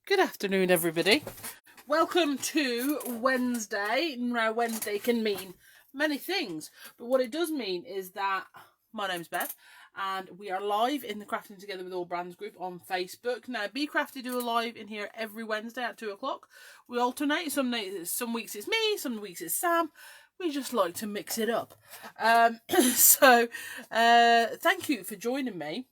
Good afternoon, everybody. Welcome to Wednesday. Now, Wednesday can mean many things, but what it does mean is that my name's Bev, and we are live in the Crafting Together with All Brands group on Facebook. Now, Bee Crafty do a live in here every Wednesday at 2 o'clock. We alternate. Some weeks it's me, some weeks it's Sam. We just like to mix it up. So, thank you for joining me.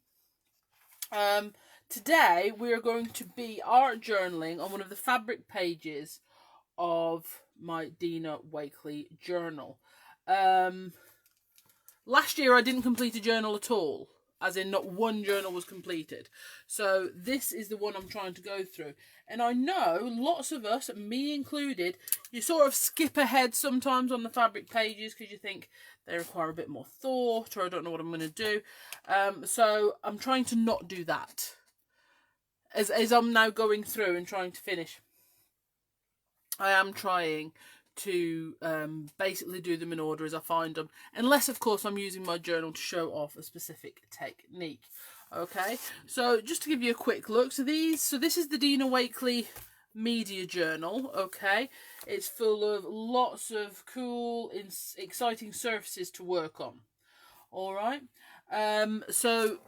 Today we are going to be art journaling on one of the fabric pages of my Dina Wakley journal. Last year I didn't complete a journal at all, as in not one journal was completed. So this is the one I'm trying to go through. And I know lots of us, me included, you sort of skip ahead sometimes on the fabric pages because you think they require a bit more thought, or I don't know what I'm going to do. So I'm trying to not do that. As I'm now going through and trying to finish, I am trying to basically do them in order as I find them, unless of course I'm using my journal to show off a specific technique. Okay, so just to give you a quick look, so this is the Dina Wakley media journal. Okay, it's full of lots of cool, exciting surfaces to work on. All right, so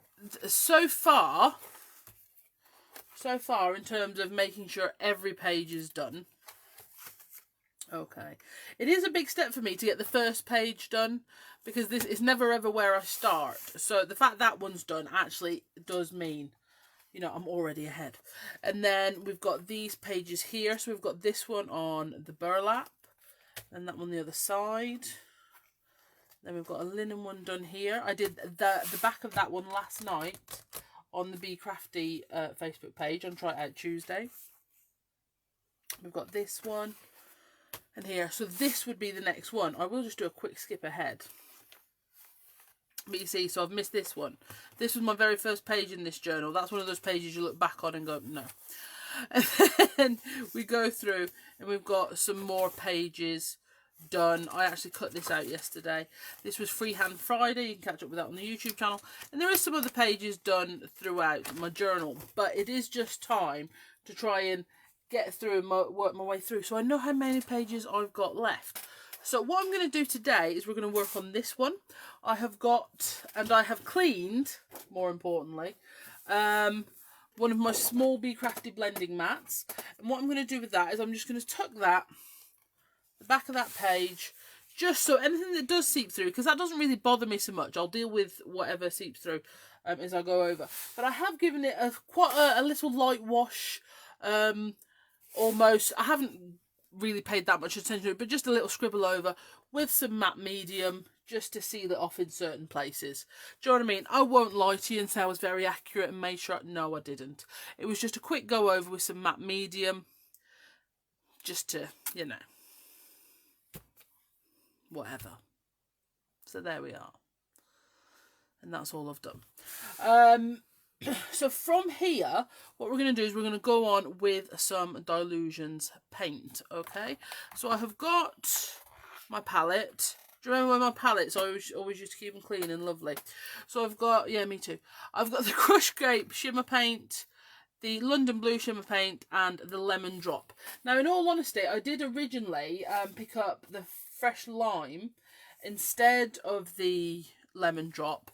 far in terms of making sure every page is done. Okay, it is a big step for me to get the first page done, because this is never ever where I start. So the fact that one's done actually does mean, you know, I'm already ahead. And then we've got these pages here. So we've got this one on the burlap, and that one on the other side. Then we've got a linen one done here. I did the back of that one last night on the Bee Crafty Facebook page on Try It Out Tuesday. We've got this one and here. So this would be the next one. I will just do a quick skip ahead. But you see, so I've missed this one. This was my very first page in this journal. That's one of those pages you look back on and go, no. And then we go through and we've got some more pages done. I actually cut this out yesterday. This was Freehand Friday. You can catch up with that on the YouTube channel. And there is some other pages done throughout my journal, but it is just time to try and get through and work my way through, so I know how many pages I've got left. So what I'm going to do today is we're going to work on this one. I have cleaned, more importantly, one of my small Bee Crafty blending mats. And what I'm going to do with that is I'm just going to tuck that the back of that page, just so anything that does seep through, because that doesn't really bother me so much. I'll deal with whatever seeps through as I go over. But I have given it quite a little light wash, almost. I haven't really paid that much attention to it, but just a little scribble over with some matte medium just to seal it off in certain places. Do you know what I mean? I won't lie to you and say I was very accurate and made sure. No, I didn't. It was just a quick go over with some matte medium, just to, you know, whatever. So there we are, and that's all I've done. So from here, what we're going to do is we're going to go on with some Dylusions paint. Okay, so I have got my palette. Do you remember my palettes? I always used to keep them clean and lovely. So I've got, yeah, me too, I've got the Crushed Grape shimmer paint, the London Blue shimmer paint, and the Lemon Drop. Now, in all honesty, I did originally pick up the Fresh Lime instead of the Lemon Drop,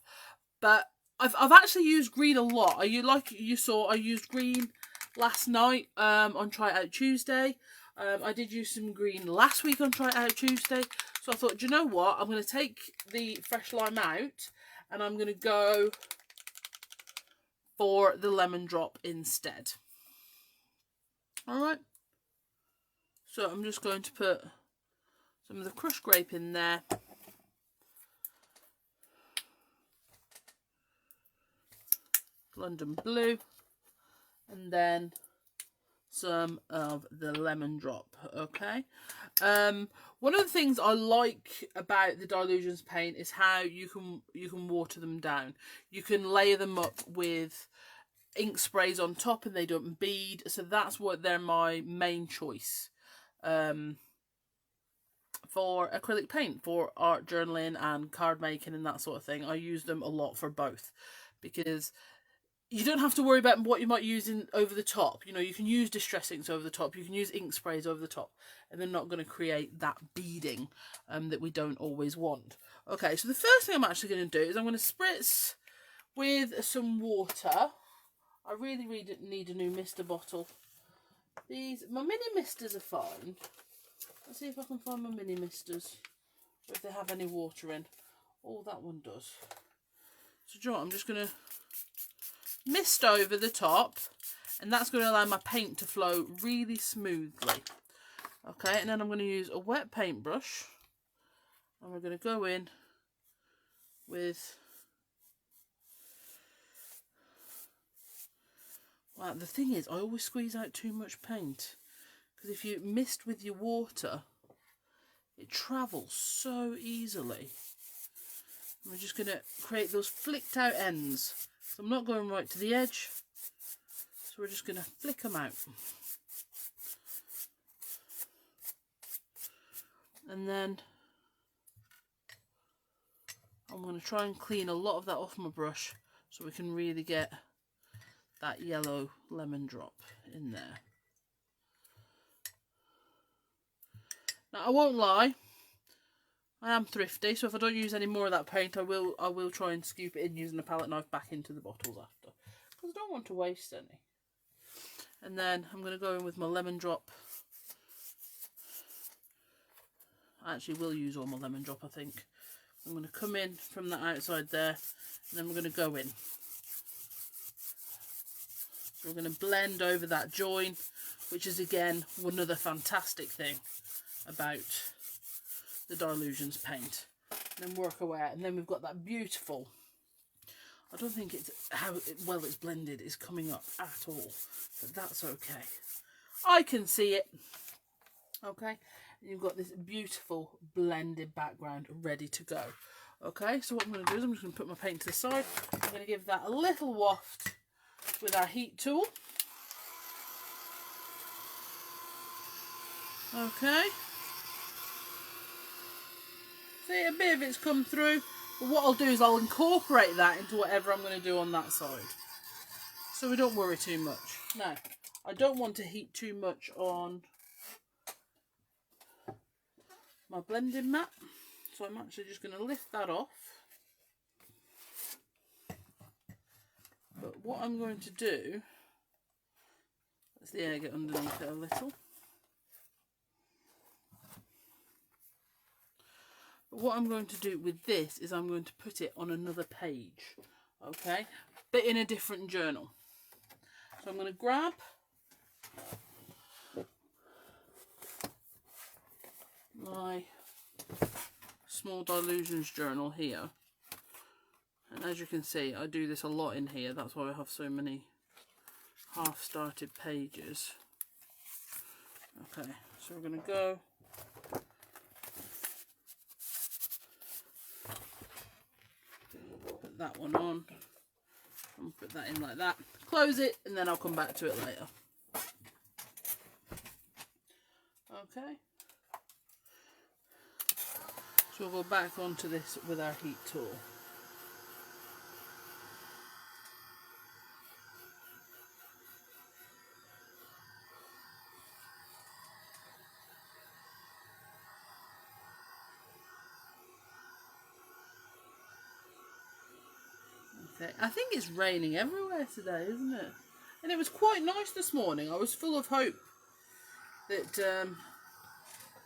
but I've actually used green a lot. Like you saw, I used green last night on Try It Out Tuesday. I did use some green last week on Try It Out Tuesday. So I thought, do you know what? I'm going to take the Fresh Lime out and I'm going to go for the Lemon Drop instead. Alright. So I'm just going to put some of the Crushed Grape in there. London Blue. And then some of the Lemon Drop. Okay. One of the things I like about the Dylusions paint is how you can water them down. You can layer them up with ink sprays on top and they don't bead. So that's what they're my main choice for acrylic paint, for art journaling and card making and that sort of thing. I use them a lot for both, because you don't have to worry about what you might use over the top. You know, you can use distress inks over the top, you can use ink sprays over the top, and they're not going to create that beading that we don't always want. Okay, so the first thing I'm actually going to do is I'm going to spritz with some water. I really need a new mister bottle. My mini misters are fine. Let's see if I can find my mini misters, or if they have any water in. Oh, that one does. So, do you know what? I'm just going to mist over the top, and that's going to allow my paint to flow really smoothly. Okay, and then I'm going to use a wet paintbrush, and we're going to go in with... Wow, the thing is, I always squeeze out too much paint, because if you mist with your water, it travels so easily. And we're just going to create those flicked out ends. So I'm not going right to the edge, so we're just going to flick them out. And then I'm going to try and clean a lot of that off my brush so we can really get that yellow lemon drop in there. Now I won't lie, I am thrifty, so if I don't use any more of that paint, I will try and scoop it in using a palette knife back into the bottles after, because I don't want to waste any. And then I'm going to go in with my lemon drop. I actually will use all my lemon drop, I think. I'm going to come in from the outside there, and then we're going to go in. So we're going to blend over that join, which is again another fantastic thing about the Dylusions paint. And then work away, and then we've got that beautiful, I don't think it's how well it's blended is coming up at all, but that's okay. I can see it. Okay, and you've got this beautiful blended background ready to go. Okay, so what I'm going to do is I'm just going to put my paint to the side. I'm going to give that a little waft with our heat tool. Okay. See, a bit of it's come through, but what I'll do is I'll incorporate that into whatever I'm going to do on that side, so we don't worry too much. Now, I don't want to heat too much on my blending mat, so I'm actually just going to lift that off. But what I'm going to do, let's the air get underneath it a little. But what I'm going to do with this is I'm going to put it on another page, okay, but in a different journal. So I'm going to grab my small Dylusions journal here, and as you can see, I do this a lot in here. That's why I have so many half-started pages. Okay, so we're going to go put that one on and put that in like that, close it, and then I'll come back to it later. Okay, so we'll go back onto this with our heat tool. Okay, I think it's raining everywhere today, isn't it? And it was quite nice this morning. I was full of hope that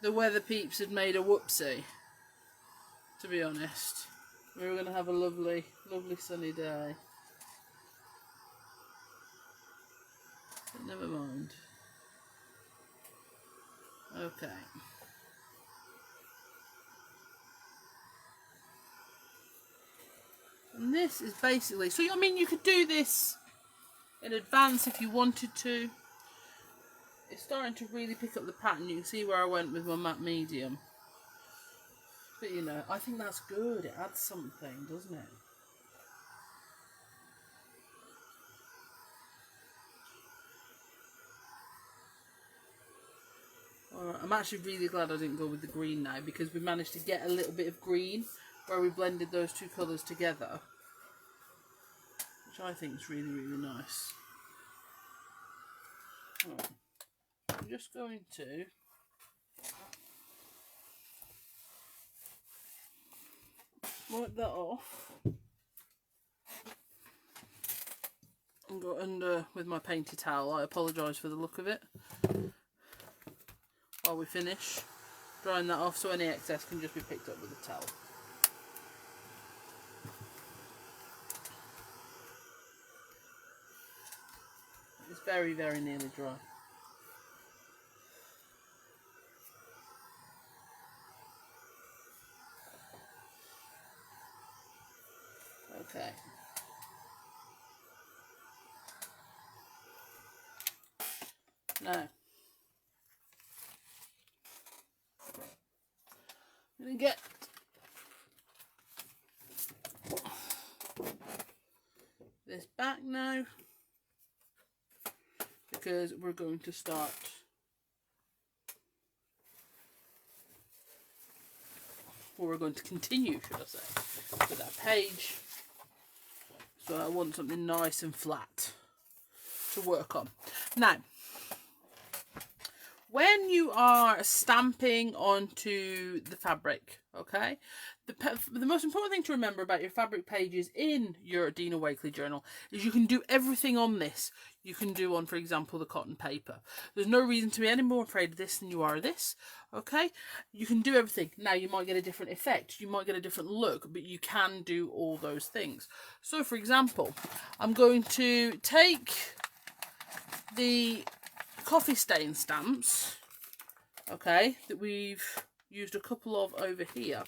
the weather peeps had made a whoopsie, to be honest. We were going to have a lovely, lovely sunny day. But never mind. Okay. And this is basically, so I mean, you could do this in advance if you wanted to. It's starting to really pick up the pattern. You can see where I went with my matte medium. But you know, I think that's good. It adds something, doesn't it? Alright, I'm actually really glad I didn't go with the green now, because we managed to get a little bit of green where we blended those two colours together, which I think is really, really nice. Right. I'm just going to wipe that off and go under with my painted towel. I apologise for the look of it. While we finish drying that off, so any excess can just be picked up with a towel. It's very, very nearly dry. Okay. Now, I'm going to get this back now, because we're going to start or we're going to continue, should I say, with that page. So I want something nice and flat to work on. Now, when you are stamping onto the fabric, okay, the most important thing to remember about your fabric pages in your Dina Wakley journal is you can do everything on this you can do on, for example, the cotton paper. There's no reason to be any more afraid of this than you are of this, okay? You can do everything. Now, you might get a different effect, you might get a different look, but you can do all those things. So, for example, I'm going to take the coffee stain stamps, okay, that we've used a couple of over here,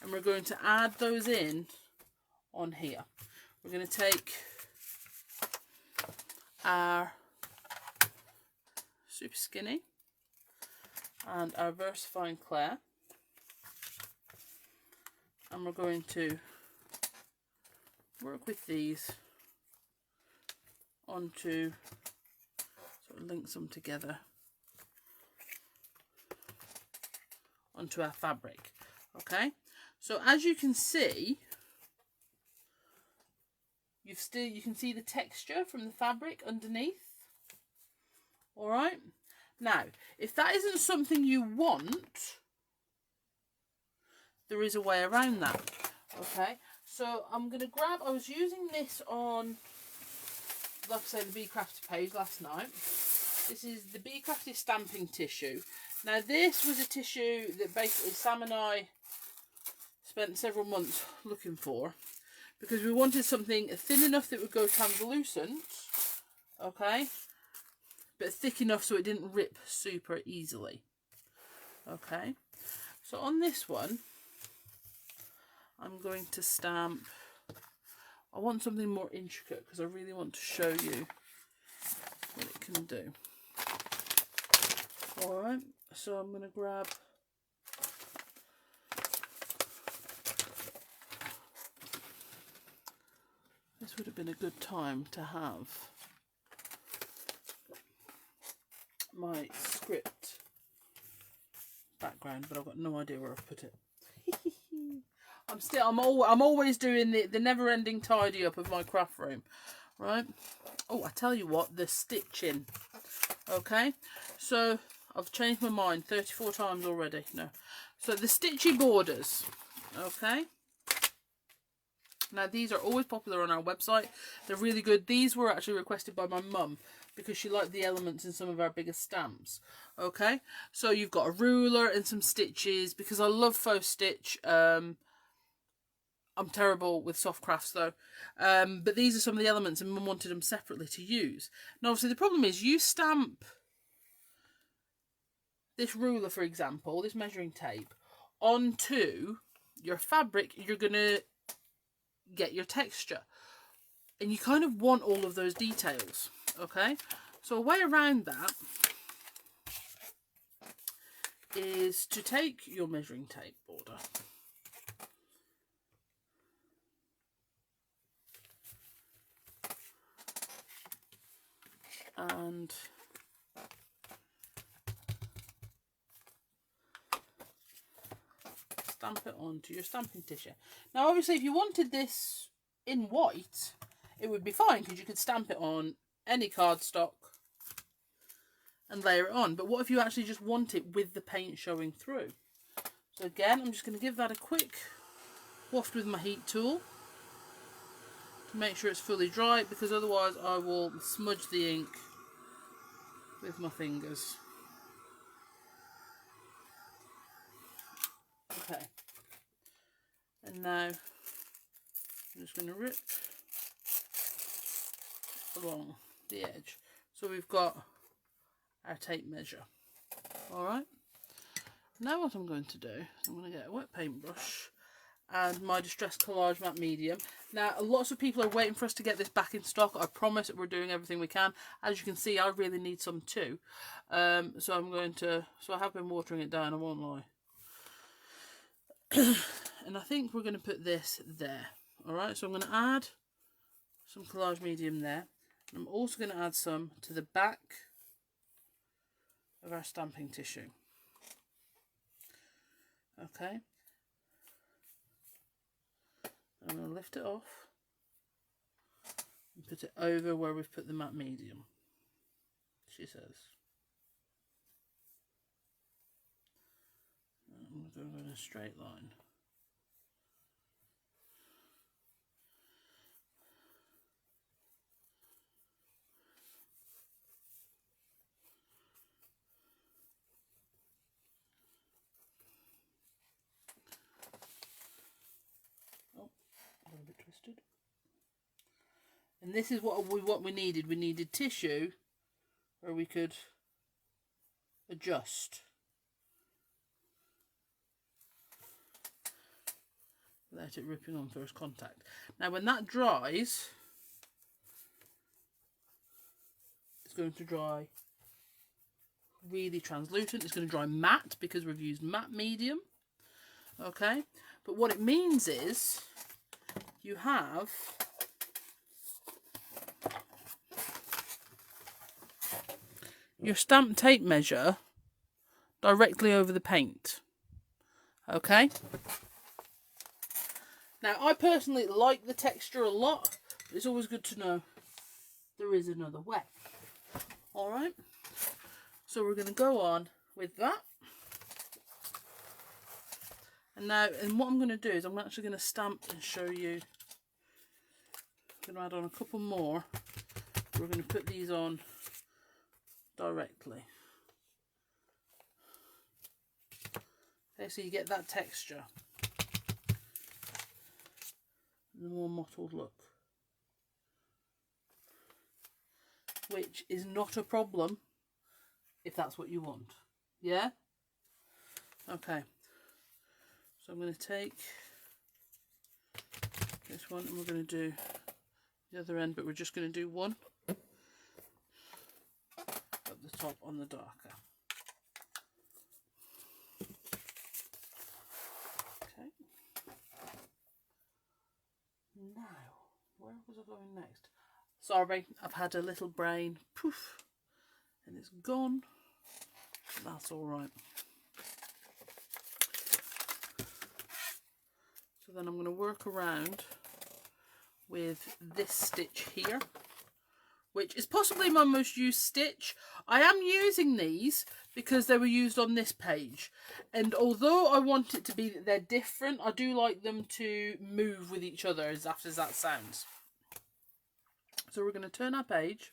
and we're going to add those in on here. We're going to take our Super Skinny and our Versafine Clair, and we're going to work with these onto, sort of link them together onto our fabric. Okay, so as you can see, you can see the texture from the fabric underneath. All right, now if that isn't something you want, there is a way around that. Okay, so I'm going to grab, I was using this on, like I say, the Bee Crafty page last night. This is the Bee Crafty stamping tissue. Now this was a tissue that basically Sam and I spent several months looking for, because we wanted something thin enough that would go translucent, okay, but thick enough so it didn't rip super easily. Okay, so on this one I'm going to stamp, I want something more intricate because I really want to show you what it can do. Alright, so I'm going to grab this. Would have been a good time to have my script background, but I've got no idea where I've put it. I'm always doing the never-ending tidy up of my craft room, right? Oh, I tell you what, the stitching. Okay, so I've changed my mind 34 times already. No, so the stitchy borders. Okay. Now, these are always popular on our website. They're really good. These were actually requested by my mum because she liked the elements in some of our biggest stamps. Okay, so you've got a ruler and some stitches, because I love faux stitch. I'm terrible with soft crafts though. But these are some of the elements, and Mum wanted them separately to use. Now, obviously, the problem is you stamp this ruler, for example, this measuring tape, onto your fabric, you're going to get your texture, and you kind of want all of those details. Okay, so a way around that is to take your measuring tape border and stamp it onto your stamping tissue. Now, obviously, if you wanted this in white, it would be fine because you could stamp it on any cardstock and layer it on. But what if you actually just want it with the paint showing through? So again, I'm just going to give that a quick waft with my heat tool to make sure it's fully dry, because otherwise I will smudge the ink with my fingers. Okay, and now I'm just going to rip along the edge. So we've got our tape measure. Alright, now what I'm going to do is I'm going to get a wet paintbrush and my Distress Collage Matte Medium. Now, lots of people are waiting for us to get this back in stock. I promise that we're doing everything we can. As you can see, I really need some too. So I have been watering it down, I won't lie. And I think we're going to put this there. Alright, so I'm going to add some Collage Medium there. And I'm also going to add some to the back of our stamping tissue. Okay. I'm going to lift it off and put it over where we've put the matte medium, she says. I'm going to go in a straight line. A bit twisted. And this is what we needed. We needed tissue where we could adjust without it ripping on first contact. Now when that dries, it's going to dry really translucent. It's going to dry matte because we've used matte medium. Okay, but what it means is you have your stamp tape measure directly over the paint. Okay, now I personally like the texture a lot, but it's always good to know there is another way. Alright, so we're going to go on with that. And now, and what I'm going to do is I'm actually going to stamp and show you. I'm going to add on a couple more. We're going to put these on directly. Okay, so you get that texture. The more mottled look. Which is not a problem if that's what you want. Yeah? Okay. So I'm going to take this one and we're going to do the other end, but we're just going to do one up the top on the darker. Okay. Now, where was I going next? Sorry, I've had a little brain poof and it's gone. That's all right. So then I'm going to work around with this stitch here, which is possibly my most used stitch. I am using these because they were used on this page, and although I want it to be that they're different, I do like them to move with each other, as daft as that sounds. So we're going to turn our page.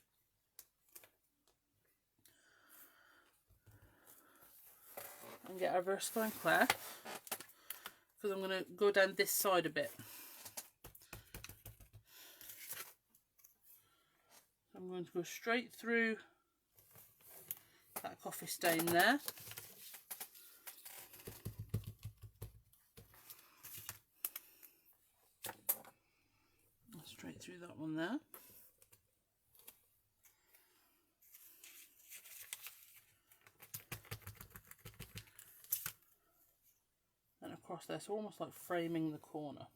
And get our Versafine Clair, because I'm going to go down this side a bit. I'm going to go straight through that coffee stain there. Straight through that one there. And across there, so almost like framing the corner.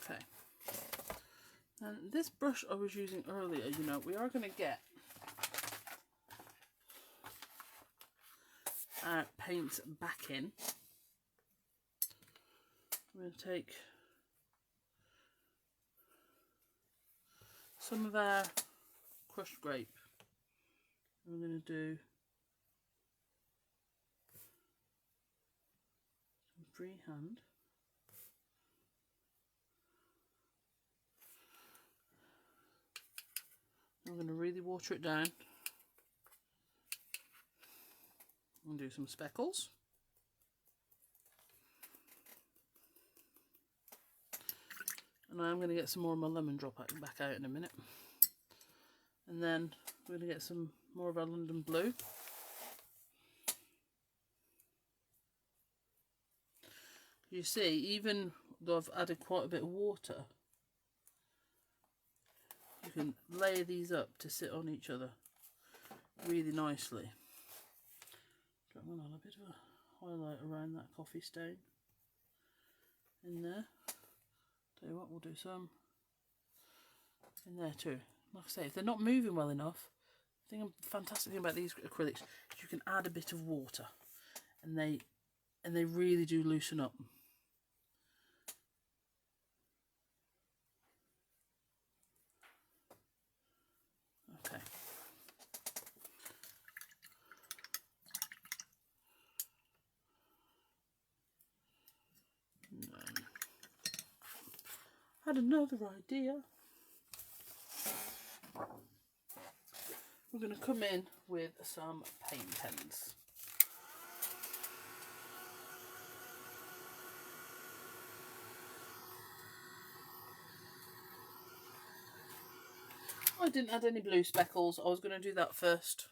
Okay. And this brush I was using earlier, you know, we are going to get our paints back in. I'm going to take some of our crushed grape. I'm going to do some freehand. I'm going to really water it down and do some speckles. And I'm going to get some more of my lemon drop back out in a minute. And then we're going to get some more of our London Blue. You see, even though I've added quite a bit of water, you can layer these up to sit on each other really nicely. I'm going to add a bit of a highlight around that coffee stain in there. Tell you what, we'll do some in there too. Like I say, if they're not moving well enough, I think the fantastic thing about these acrylics is you can add a bit of water and they really do loosen up. Okay. I had another idea. We're going to come in with some paint pens. I didn't add any blue speckles. I was going to do that first.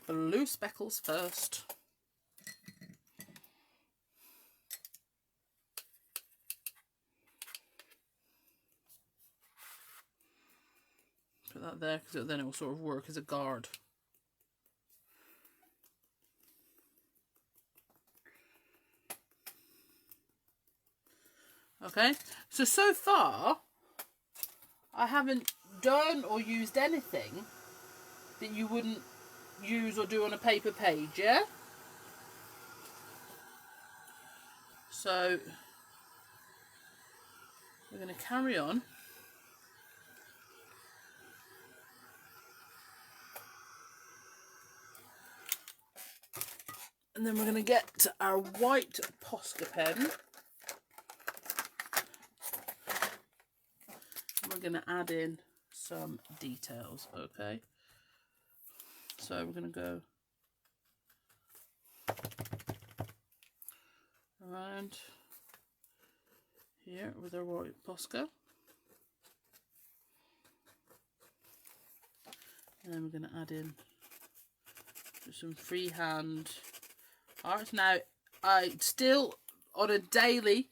Blue speckles first. Put that there because then it will sort of work as a guard. Okay, so far I haven't done or used anything that you wouldn't use or do on a paper page, yeah? So we're going to carry on. And then we're going to get our white Posca pen. We're going to add in some details, okay? So we're going to go around here with our white Posca. And then we're going to add in some freehand art. Now, I still, on a daily,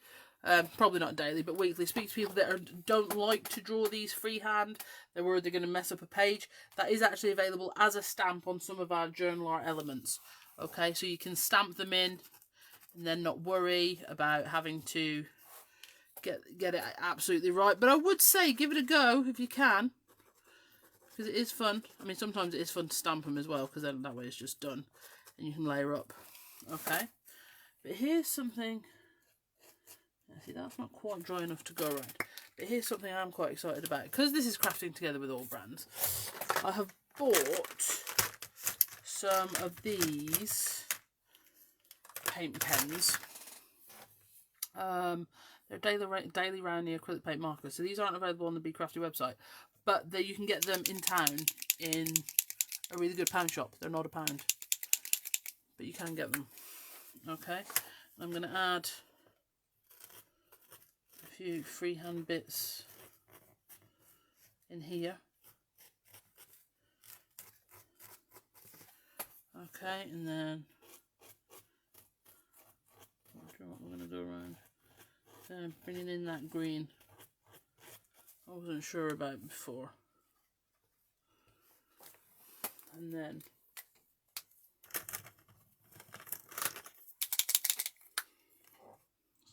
probably not daily, but weekly, speak to people that don't like to draw these freehand. They're worried they're going to mess up a page. That is actually available as a stamp on some of our journal art elements. Okay, so you can stamp them in and then not worry about having to get it absolutely right. But I would say give it a go if you can, because it is fun. I mean, sometimes it is fun to stamp them as well, because then that way it's just done and you can layer up. Okay, but here's something. See, that's not quite dry enough to go around. But here's something I'm quite excited about. Because this is crafting together with all brands, I have bought some of these paint pens. They're daily roundy acrylic paint markers. So these aren't available on the Bee Crafty website, but you can get them in town in a really good pound shop. They're not £1, but you can get them. Okay, I'm going to add a few freehand bits in here. Okay, and then I'm not sure what we're going to go around. Then bringing in that green I wasn't sure about before. And then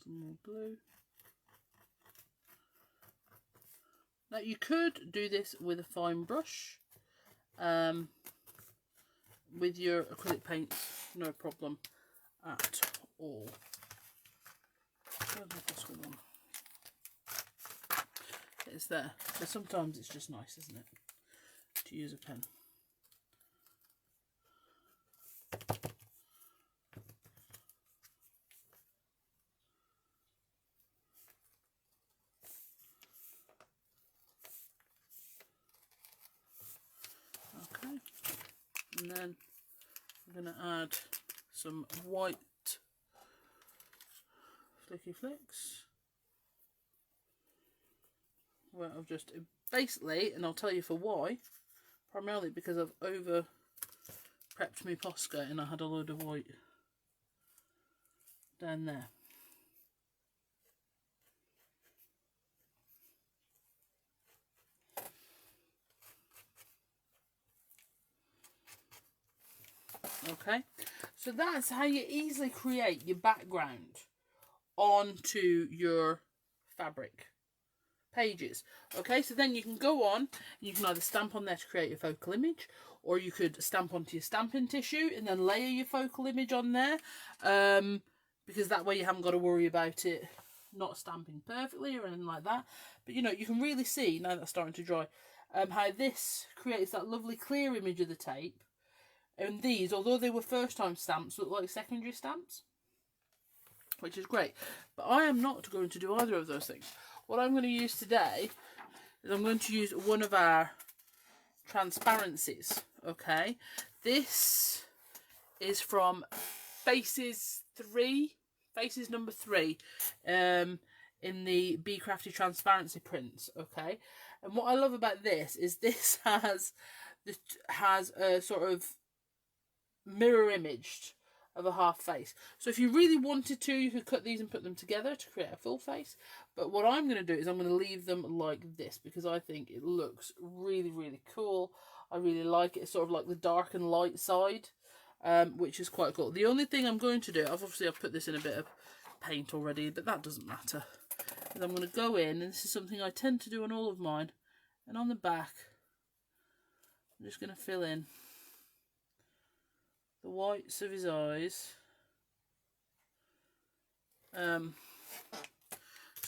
some more blue. Now you could do this with a fine brush, with your acrylic paints, no problem at all. It's there, but sometimes it's just nice, isn't it, to use a pen. Okay, and then I'm going to add some white flicky flicks. Well, I've just basically, and I'll tell you for why, primarily because I've over prepped my Posca and I had a load of white down there. Okay, so that's how you easily create your background onto your fabric pages. Okay, so then you can go on and you can either stamp on there to create your focal image, or you could stamp onto your stamping tissue and then layer your focal image on there, because that way you haven't got to worry about it not stamping perfectly or anything like that. But you know, you can really see, now that's starting to dry, how this creates that lovely clear image of the tape. And these, although they were first time stamps, look like secondary stamps, which is great. But I am not going to do either of those things. What I'm going to use today is I'm going to use one of our Transparencies. Okay, this is from Faces number 3, in the Bee Crafty Transparency prints. Okay, and what I love about this is this has a sort of mirror imaged of a half face. So if you really wanted to, you could cut these and put them together to create a full face. But what I'm going to do is I'm going to leave them like this because I think it looks really, really cool. I really like it. It's sort of like the dark and light side, which is quite cool. The only thing I'm going to do, I've put this in a bit of paint already, but that doesn't matter. And I'm going to go in, and this is something I tend to do on all of mine, and on the back, I'm just going to fill in the whites of his eyes, so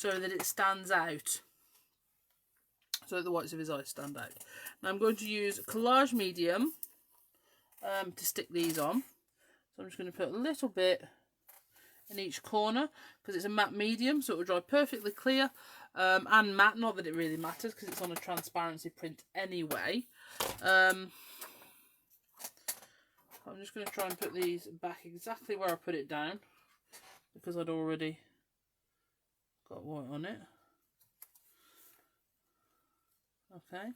that it stands out, so that the whites of his eyes stand out. Now I'm going to use collage medium to stick these on. So I'm just going to put a little bit in each corner because it's a matte medium, so it will dry perfectly clear, and matte, not that it really matters because it's on a transparency print anyway. I'm just going to try and put these back exactly where I put it down because I'd already got white on it. Okay,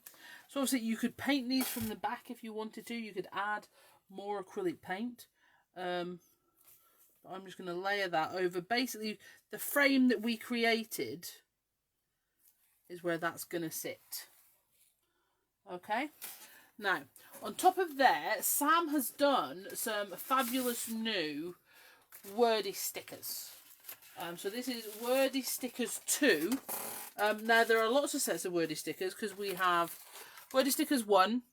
so obviously you could paint these from the back if you wanted to. You could add more acrylic paint. But I'm just going to layer that over. Basically, the frame that we created is where that's going to sit. Okay. Now, on top of there, Sam has done some fabulous new Wordy stickers. So this is Wordy Stickers 2. Now, there are lots of sets of Wordy stickers because we have Wordy Stickers 1,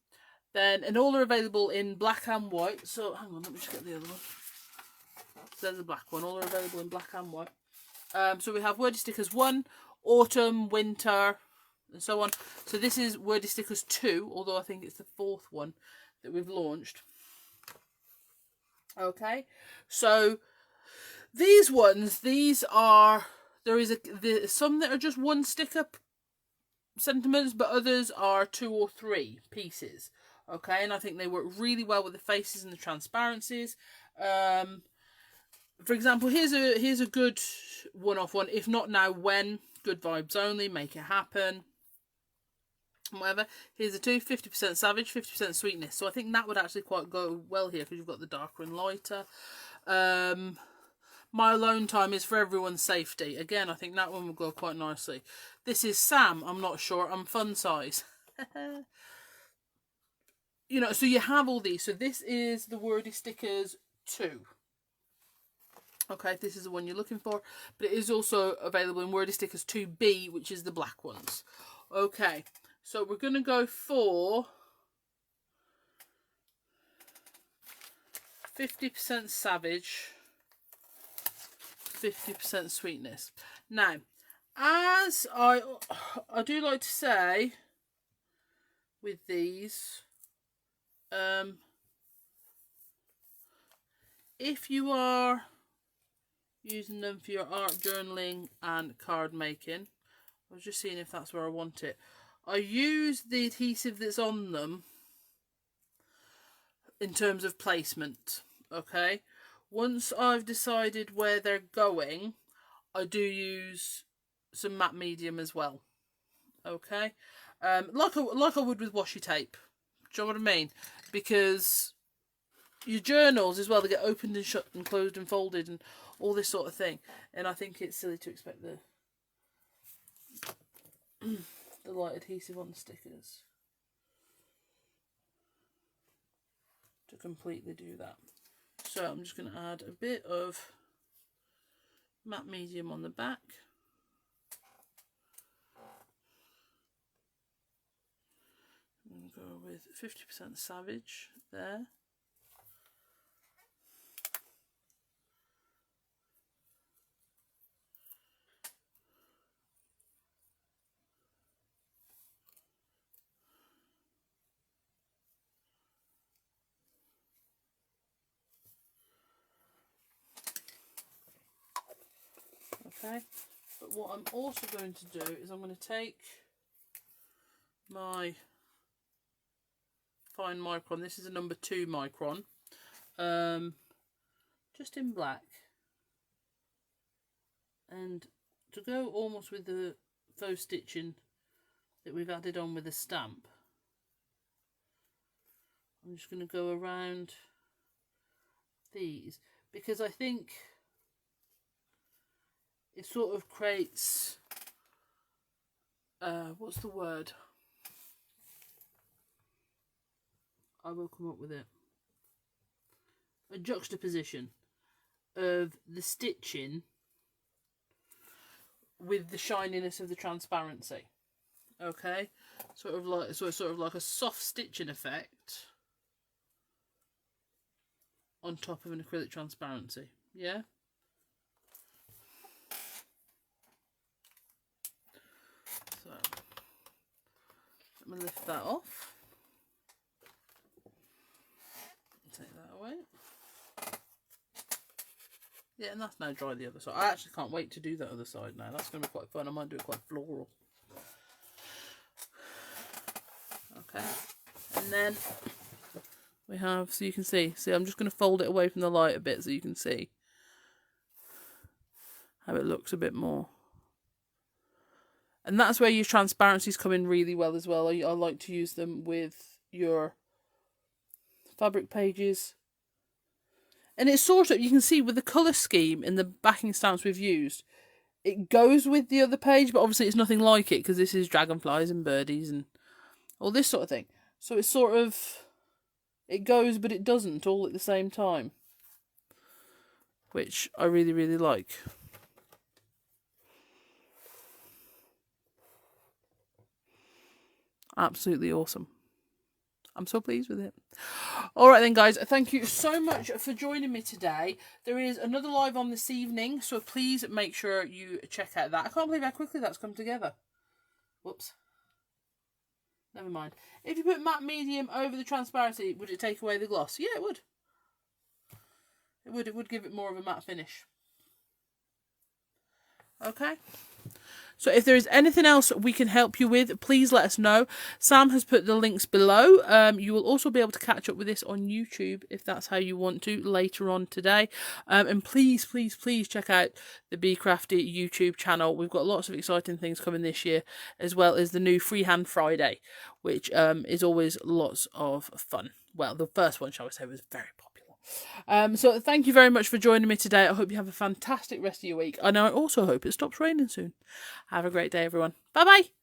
then, and all are available in black and white. So, hang on, let me just get the other one. So there's the black one. All are available in black and white. So we have Wordy Stickers 1, Autumn, Winter, and so on. So this is Wordy Stickers 2, although I think it's the 4th one that we've launched. Okay, so these ones, there's some that are just 1 sticker sentiments, but others are 2 or 3 pieces. Okay, and I think they work really well with the faces and the transparencies. For example, here's a good one-off one. If not now, when? Good vibes only. Make it happen. Whatever. Here's the 2, 50% savage, 50% sweetness. So I think that would actually quite go well here because you've got the darker and lighter. My alone time is for everyone's safety. Again, I think that one will go quite nicely. This is Sam. I'm not sure. I'm fun size. You know, so you have all these. So this is the Wordy Stickers 2. Okay, this is the one you're looking for, but it is also available in Wordy Stickers 2B, which is the black ones. Okay, so we're going to go for 50% Savage, 50% Sweetness. Now, as I do like to say with these, if you are using them for your art journaling and card making, I was just seeing if that's where I want it. I use the adhesive that's on them in terms of placement, okay? Once I've decided where they're going, I do use some matte medium as well, okay? Like I would with washi tape. Do you know what I mean? Because your journals as well, they get opened and shut and closed and folded and all this sort of thing. And I think it's silly to expect the light adhesive on the stickers to completely do that. So I'm just going to add a bit of matte medium on the back. I'm going to go with 50% Savage there. Okay, but what I'm also going to do is I'm going to take my fine micron, this is a number 2 micron, just in black, and to go almost with the faux stitching that we've added on with the stamp, I'm just going to go around these, because I think it sort of creates, what's the word? I will come up with it. A juxtaposition of the stitching with the shininess of the transparency. Okay, sort of like a soft stitching effect on top of an acrylic transparency. Yeah. So let me lift that off. Take that away. Yeah, and that's now dry the other side. I actually can't wait to do that other side now. That's going to be quite fun. I might do it quite floral. Okay, and then we have, so you can see, I'm just going to fold it away from the light a bit so you can see how it looks a bit more. And that's where your transparencies come in really well as well. I like to use them with your fabric pages. And it's sort of, you can see with the colour scheme in the backing stamps we've used, it goes with the other page, but obviously it's nothing like it because this is dragonflies and birdies and all this sort of thing. So it's sort of, it goes but it doesn't all at the same time, which I really, really like. Absolutely awesome. I'm so pleased with it. Alright then guys, thank you so much for joining me today. There is another live on this evening, so please make sure you check out that. I can't believe how quickly that's come together. Whoops. Never mind. If you put matte medium over the transparency, would it take away the gloss? Yeah, it would. It would give it more of a matte finish. Okay. So if there is anything else we can help you with, please let us know. Sam has put the links below. You will also be able to catch up with this on YouTube if that's how you want to later on today. And please, please, please check out the Bee Crafty YouTube channel. We've got lots of exciting things coming this year, as well as the new Freehand Friday, which is always lots of fun. Well, the first one, shall we say, was very popular. So thank you very much for joining me today. I hope you have a fantastic rest of your week, and I also hope it stops raining soon. Have a great day, everyone. Bye bye.